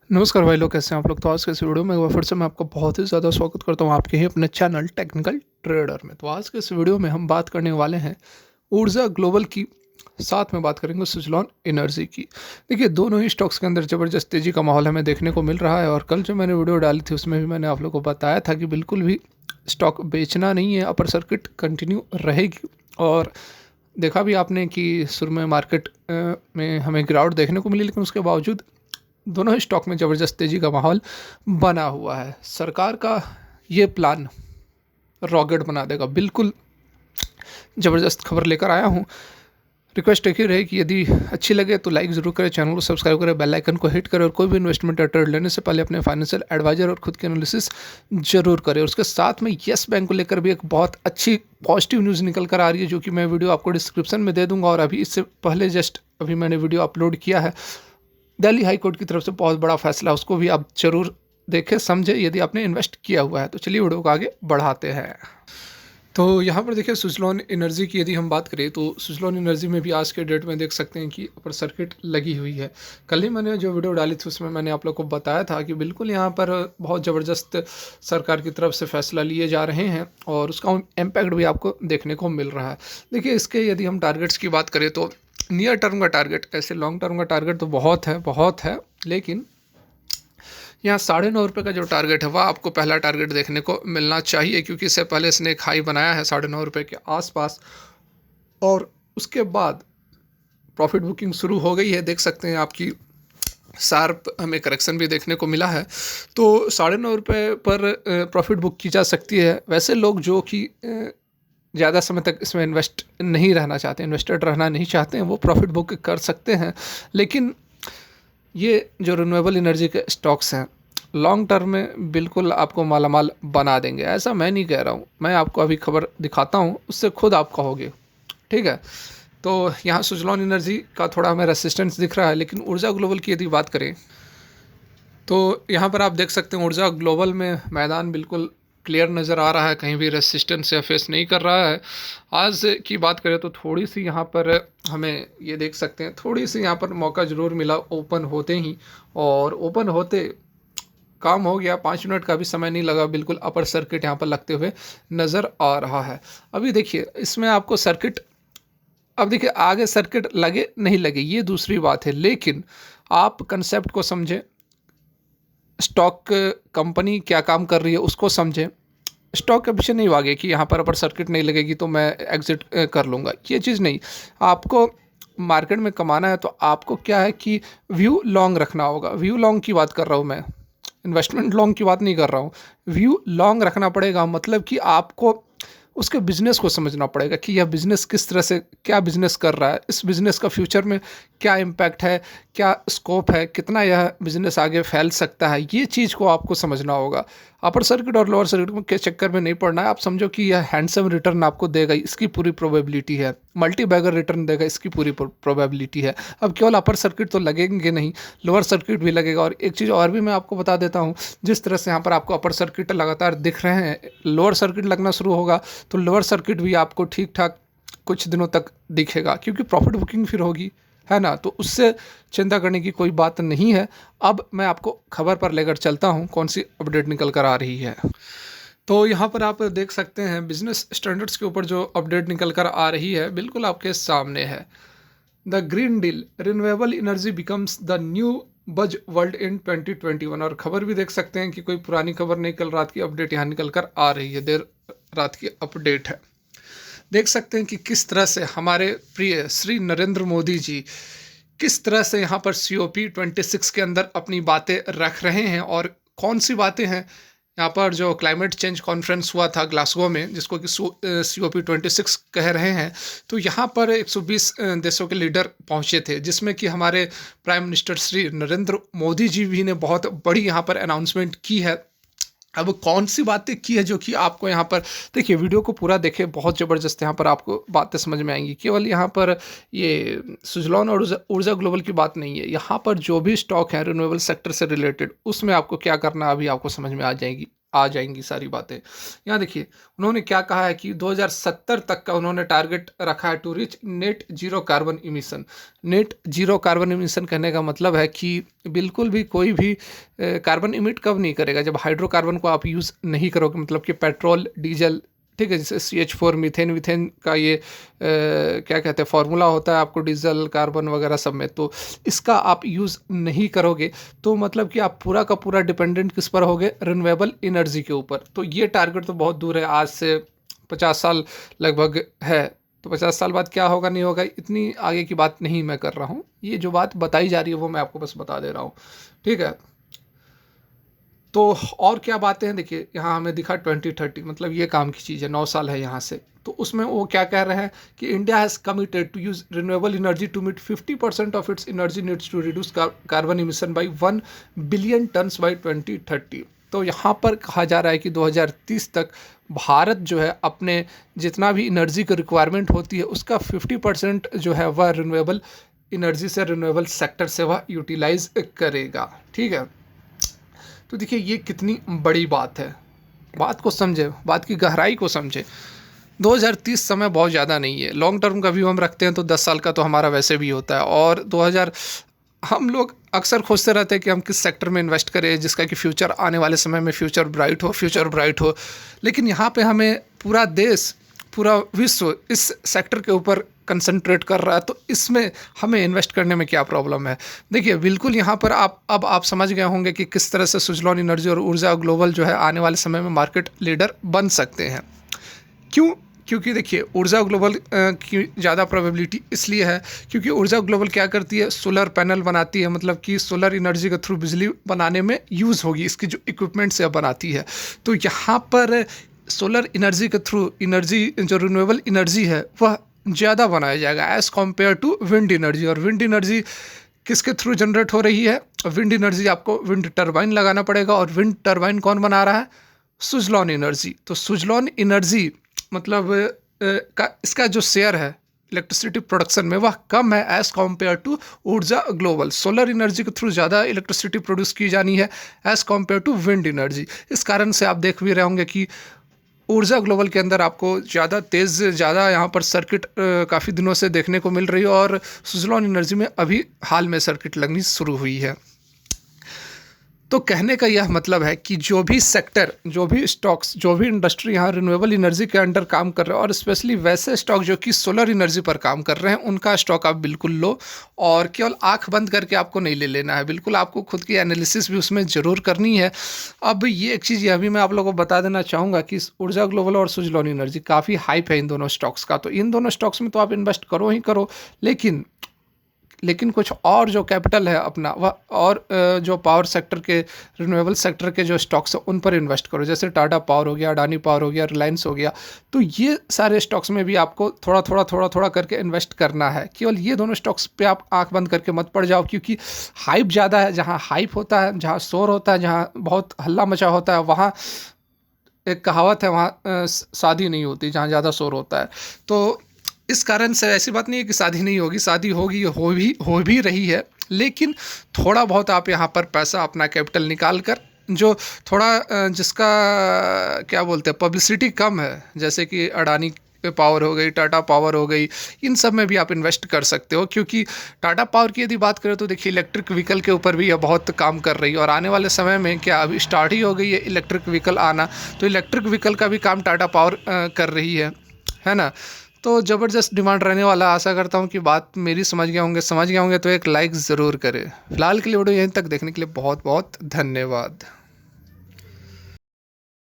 नमस्कार भाई लोग, कैसे हैं आप लोग। तो आज के इस वीडियो में एक बार फिर से मैं आपका बहुत ही ज़्यादा स्वागत करता हूं आपके ही अपने चैनल टेक्निकल ट्रेडर में। तो आज के इस वीडियो में हम बात करने वाले हैं ऊर्जा ग्लोबल की, साथ में बात करेंगे सुजलॉन एनर्जी की। देखिए, दोनों ही स्टॉक्स के अंदर ज़बरदस्त तेज़ी का माहौल हमें देखने को मिल रहा है और कल जो मैंने वीडियो डाली थी उसमें भी मैंने आप लोगों को बताया था कि बिल्कुल भी स्टॉक बेचना नहीं है, अपर सर्किट कंटिन्यू रहेगी। और देखा भी आपने कि शुरू में मार्केट में हमें गिरावट देखने को मिली, लेकिन उसके बावजूद दोनों ही स्टॉक में ज़बरदस्त तेज़ी का माहौल बना हुआ है। सरकार का ये प्लान रॉकेट बना देगा, बिल्कुल ज़बरदस्त खबर लेकर आया हूँ। रिक्वेस्ट एक ही रहे कि यदि अच्छी लगे तो लाइक ज़रूर करें, चैनल को सब्सक्राइब करें, बेल आइकन को हिट करें और कोई भी इन्वेस्टमेंट या ट्रेड लेने से पहले अपने फाइनेंशियल एडवाइजर और खुद की एनालिसिस जरूर करें। और उसके साथ में येस बैंक को लेकर भी एक बहुत अच्छी पॉजिटिव न्यूज़ निकल कर आ रही है, जो कि मैं वीडियो आपको डिस्क्रिप्शन में दे दूंगा। और अभी इससे पहले जस्ट अभी मैंने वीडियो अपलोड किया है, दिल्ली हाई कोर्ट की तरफ से बहुत बड़ा फैसला, उसको भी आप जरूर देखें समझे यदि आपने इन्वेस्ट किया हुआ है। तो चलिए वीडियो को आगे बढ़ाते हैं। तो यहाँ पर देखिए, सुजलॉन एनर्जी की यदि हम बात करें तो सुजलॉन एनर्जी में भी आज के डेट में देख सकते हैं कि अपर सर्किट लगी हुई है। कल ही मैंने जो वीडियो डाली थी उसमें मैंने आप लोग को बताया था कि बिल्कुल यहाँ पर बहुत ज़बरदस्त सरकार की तरफ से फैसला लिए जा रहे हैं और उसका इम्पैक्ट भी आपको देखने को मिल रहा है। देखिए, इसके यदि हम टारगेट्स की बात करें तो नियर टर्म का टारगेट, ऐसे लॉन्ग टर्म का टारगेट तो बहुत है, लेकिन यहाँ 9.5 रुपये का जो टारगेट है वह आपको पहला टारगेट देखने को मिलना चाहिए, क्योंकि इससे पहले इसने एक हाई बनाया है 9.5 रुपये के आसपास और उसके बाद प्रॉफिट बुकिंग शुरू हो गई है। देख सकते हैं आपकी शार्प हमें करेक्शन भी देखने को मिला है। तो 9.5 रुपये पर प्रॉफिट बुक की जा सकती है। वैसे लोग जो कि ज़्यादा समय तक इसमें इन्वेस्ट नहीं रहना चाहते, इन्वेस्टेड रहना नहीं चाहते हैं, वो प्रॉफिट बुक कर सकते हैं। लेकिन ये जो रिन्यूएबल एनर्जी के स्टॉक्स हैं लॉन्ग टर्म में बिल्कुल आपको मालामाल बना देंगे, ऐसा मैं नहीं कह रहा हूँ। मैं आपको अभी खबर दिखाता हूँ, उससे खुद आप कहोगे। ठीक है, तो यहाँ सुजलॉन एनर्जी का थोड़ा हमें रेसिस्टेंस दिख रहा है, लेकिन ऊर्जा ग्लोबल की यदि बात करें तो यहाँ पर आप देख सकते हैं ऊर्जा ग्लोबल में मैदान बिल्कुल क्लियर नज़र आ रहा है, कहीं भी रेसिस्टेंस या फेस नहीं कर रहा है। आज की बात करें तो थोड़ी सी यहाँ पर हमें ये देख सकते हैं, थोड़ी सी यहाँ पर मौका ज़रूर मिला ओपन होते ही, और ओपन होते काम हो गया। 5 मिनट का भी समय नहीं लगा, बिल्कुल अपर सर्किट यहाँ पर लगते हुए नज़र आ रहा है। अभी देखिए इसमें आपको सर्किट, अब देखिए आगे सर्किट लगे नहीं लगे ये दूसरी बात है, लेकिन आप कंसेप्ट को समझें, स्टॉक कंपनी क्या काम कर रही है उसको समझें। स्टॉक के पीछे नहीं भागे कि यहाँ पर अपर सर्किट नहीं लगेगी तो मैं एग्जिट कर लूँगा, ये चीज़ नहीं। आपको मार्केट में कमाना है तो आपको क्या है कि व्यू लॉन्ग रखना होगा। व्यू लॉन्ग की बात कर रहा हूँ मैं, इन्वेस्टमेंट लॉन्ग की बात नहीं कर रहा हूँ। व्यू लॉन्ग रखना पड़ेगा, मतलब कि आपको उसके बिज़नेस को समझना पड़ेगा कि यह बिज़नेस किस तरह से क्या बिज़नेस कर रहा है, इस बिज़नेस का फ्यूचर में क्या इम्पैक्ट है, क्या स्कोप है, कितना यह बिज़नेस आगे फैल सकता है, ये चीज़ को आपको समझना होगा। अपर सर्किट और लोअर सर्किट के चक्कर में नहीं पड़ना है। आप समझो कि यह हैंडसम रिटर्न आपको देगा, इसकी पूरी प्रोबेबिलिटी है, मल्टी बैगर रिटर्न देगा, इसकी पूरी प्रोबेबिलिटी है। अब केवल अपर सर्किट तो लगेंगे नहीं, लोअर सर्किट भी लगेगा। और एक चीज़ और भी मैं आपको बता देता हूँ, जिस तरह से यहाँ पर आपको अपर सर्किट लगातार दिख रहे हैं, लोअर सर्किट लगना शुरू होगा तो लोअर सर्किट भी आपको ठीक ठाक कुछ दिनों तक दिखेगा, क्योंकि प्रॉफिट बुकिंग फिर होगी, है ना। तो उससे चिंता करने की कोई बात नहीं है। अब मैं आपको खबर पर लेकर चलता हूँ, कौन सी अपडेट निकल कर आ रही है। तो यहाँ पर आप देख सकते हैं बिजनेस स्टैंडर्ड्स के ऊपर जो अपडेट निकल कर आ रही है बिल्कुल आपके सामने है। The green deal, renewable energy becomes the new बज वर्ल्ड इन 2021। और खबर भी देख सकते हैं कि कोई पुरानी खबर नहीं, कल रात की अपडेट यहाँ निकल कर आ रही है, देर रात की अपडेट है। देख सकते हैं कि किस तरह से हमारे प्रिय श्री नरेंद्र मोदी जी किस तरह से यहाँ पर COP26 के अंदर अपनी बातें रख रहे हैं। और कौन सी बातें हैं, यहाँ पर जो क्लाइमेट चेंज कॉन्फ्रेंस हुआ था ग्लासगो में, जिसको कि COP26 कह रहे हैं, तो यहाँ पर 120 देशों के लीडर पहुँचे थे, जिसमें कि हमारे प्राइम मिनिस्टर श्री नरेंद्र मोदी जी भी ने बहुत बड़ी यहाँ पर अनाउंसमेंट की है। अब कौन सी बातें की है जो कि आपको यहाँ पर देखिए, वीडियो को पूरा देखें, बहुत ज़बरदस्त यहाँ पर आपको बातें समझ में आएंगी। केवल यहाँ पर ये सुजलॉन और ऊर्जा ग्लोबल की बात नहीं है, यहाँ पर जो भी स्टॉक है रिन्यूएबल सेक्टर से रिलेटेड, उसमें आपको क्या करना है अभी आपको समझ में आ जाएगी। आ जाएंगी सारी बातें। यहाँ देखिए उन्होंने क्या कहा है कि 2070 तक का उन्होंने टारगेट रखा है to reach net zero carbon emission. Net zero carbon emission कहने का मतलब है कि बिल्कुल भी कोई भी कार्बन इमिट कब नहीं करेगा, जब हाइड्रोकार्बन को आप यूज़ नहीं करोगे, मतलब कि पेट्रोल डीजल, ठीक है, जैसे CH4 मीथेन, मीथेन का ये क्या कहते हैं फार्मूला होता है आपको डीजल कार्बन वगैरह सब में, तो इसका आप यूज़ नहीं करोगे तो मतलब कि आप पूरा का पूरा डिपेंडेंट किस पर होगे, रिन्यूएबल एनर्जी के ऊपर। तो ये टारगेट तो बहुत दूर है, आज से 50 साल लगभग है, तो 50 साल बाद क्या होगा नहीं होगा इतनी आगे की बात नहीं मैं कर रहा हूँ, ये जो बात बताई जा रही है वो मैं आपको बस बता दे रहा हूँ, ठीक है। तो और क्या बातें हैं, देखिए यहाँ हमें दिखा 2030, मतलब ये काम की चीज़ है, 9 साल है यहाँ से। तो उसमें वो क्या कह रहे हैं कि India has committed to use renewable energy to meet 50% of its energy needs to reduce carbon emission by 1 billion tons by 2030। तो यहाँ पर कहा जा रहा है कि 2030 तक भारत जो है अपने जितना भी एनर्जी की रिक्वायरमेंट होती है उसका 50% जो है वह रिन्यूएबल एनर्जी से, रिन्यूएबल सेक्टर से वह यूटिलाइज करेगा, ठीक है। तो देखिए ये कितनी बड़ी बात है, बात को समझे, बात की गहराई को समझे। 2030 समय बहुत ज़्यादा नहीं है, लॉन्ग टर्म का व्यू हम रखते हैं तो 10 साल का तो हमारा वैसे भी होता है, और 2000 हम लोग अक्सर खोजते रहते हैं कि हम किस सेक्टर में इन्वेस्ट करें जिसका कि फ्यूचर आने वाले समय में फ्यूचर ब्राइट हो, फ्यूचर ब्राइट हो। लेकिन यहाँ पे हमें पूरा देश, पूरा विश्व इस सेक्टर के ऊपर कंसंट्रेट कर रहा है, तो इसमें हमें इन्वेस्ट करने में क्या प्रॉब्लम है। देखिए बिल्कुल यहाँ पर आप समझ गए होंगे कि किस तरह से सुजलॉन एनर्जी और ऊर्जा ग्लोबल जो है आने वाले समय में मार्केट लीडर बन सकते हैं। क्यों? क्योंकि देखिए ऊर्जा ग्लोबल की ज़्यादा प्रोबेबिलिटी इसलिए है क्योंकि ऊर्जा ग्लोबल क्या करती है, सोलर पैनल बनाती है, मतलब कि सोलर एनर्जी के थ्रू बिजली बनाने में यूज़ होगी, इसकी जो इक्विपमेंट से बनाती है। तो यहाँ पर सोलर एनर्जी के थ्रू एनर्जी जो रिन्यूएबल एनर्जी है वह ज़्यादा बनाया जाएगा as compare to wind energy. और विंड एनर्जी किसके थ्रू जनरेट हो रही है, विंड एनर्जी आपको विंड टरबाइन लगाना पड़ेगा, और विंड टरबाइन कौन बना रहा है, सुजलॉन एनर्जी। तो सुजलॉन एनर्जी मतलब इसका जो शेयर है इलेक्ट्रिसिटी प्रोडक्शन में वह कम है एज़ कम्पेयर टू ऊर्जा ग्लोबल। सोलर एनर्जी के थ्रू ज़्यादा इलेक्ट्रिसिटी प्रोड्यूस की जानी है as compare to wind energy. इस कारण से आप देख भी रहे होंगे कि ऊर्जा ग्लोबल के अंदर आपको ज़्यादा यहाँ पर सर्किट काफ़ी दिनों से देखने को मिल रही है, और सुजलॉन एनर्जी में अभी हाल में सर्किट लगनी शुरू हुई है। तो कहने का यह मतलब है कि जो भी सेक्टर, जो भी स्टॉक्स, जो भी इंडस्ट्री यहाँ रिन्यूएबल एनर्जी के अंडर काम कर रहे हैं, और स्पेशली वैसे स्टॉक जो कि सोलर एनर्जी पर काम कर रहे हैं, उनका स्टॉक आप बिल्कुल लो, और केवल आंख बंद करके आपको नहीं ले लेना है, बिल्कुल आपको खुद की एनालिसिस भी उसमें ज़रूर करनी है। अब ये एक चीज़ यह भी मैं आप लोगों को बता देना चाहूँगा कि ऊर्जा ग्लोबल और सुजलॉन एनर्जी काफ़ी हाइप है इन दोनों स्टॉक्स का, तो इन दोनों स्टॉक्स में तो आप इन्वेस्ट करो ही करो, लेकिन कुछ और जो कैपिटल है अपना वह, और जो पावर सेक्टर के, रिन्यूएबल सेक्टर के जो स्टॉक्स हैं उन पर इन्वेस्ट करो, जैसे टाटा पावर हो गया, अडानी पावर हो गया, रिलायंस हो गया। तो ये सारे स्टॉक्स में भी आपको थोड़ा थोड़ा करके इन्वेस्ट करना है। केवल ये दोनों स्टॉक्स पे आप आंख बंद करके मत पड़ जाओ, क्योंकि हाइप ज़्यादा है। जहाँ हाइप होता है, जहाँ शोर होता है, जहाँ बहुत हल्ला मचा होता है, वहाँ एक कहावत है, वहाँ शादी नहीं होती जहाँ ज़्यादा शोर होता है। तो इस कारण से ऐसी बात नहीं है कि शादी नहीं होगी, शादी होगी, हो भी रही है, लेकिन थोड़ा बहुत आप यहाँ पर पैसा, अपना कैपिटल निकाल कर, जो थोड़ा जिसका क्या बोलते हैं पब्लिसिटी कम है, जैसे कि अडानी पावर हो गई, टाटा पावर हो गई, इन सब में भी आप इन्वेस्ट कर सकते हो। क्योंकि टाटा पावर की यदि बात करें तो देखिए इलेक्ट्रिक व्हीकल के ऊपर भी यह बहुत काम कर रही है, और आने वाले समय में क्या अभी स्टार्ट ही हो गई है इलेक्ट्रिक व्हीकल आना, तो इलेक्ट्रिक व्हीकल का भी काम टाटा पावर कर रही है ना। तो ज़बरदस्त डिमांड रहने वाला। आशा करता हूँ कि बात मेरी समझ गए होंगे, तो एक लाइक ज़रूर करें। फिलहाल के लिए वीडियो यहीं तक देखने के लिए बहुत बहुत धन्यवाद।